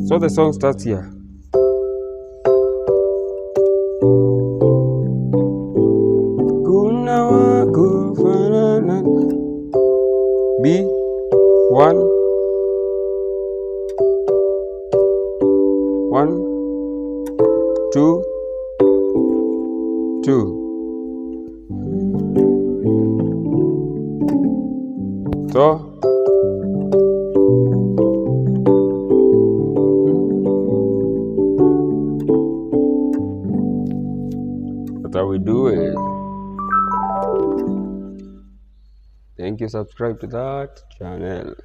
So the song starts here. Hakuna wakufanana. B 1 1 2 2. So that's how we do it. Thank you. Subscribe to that channel.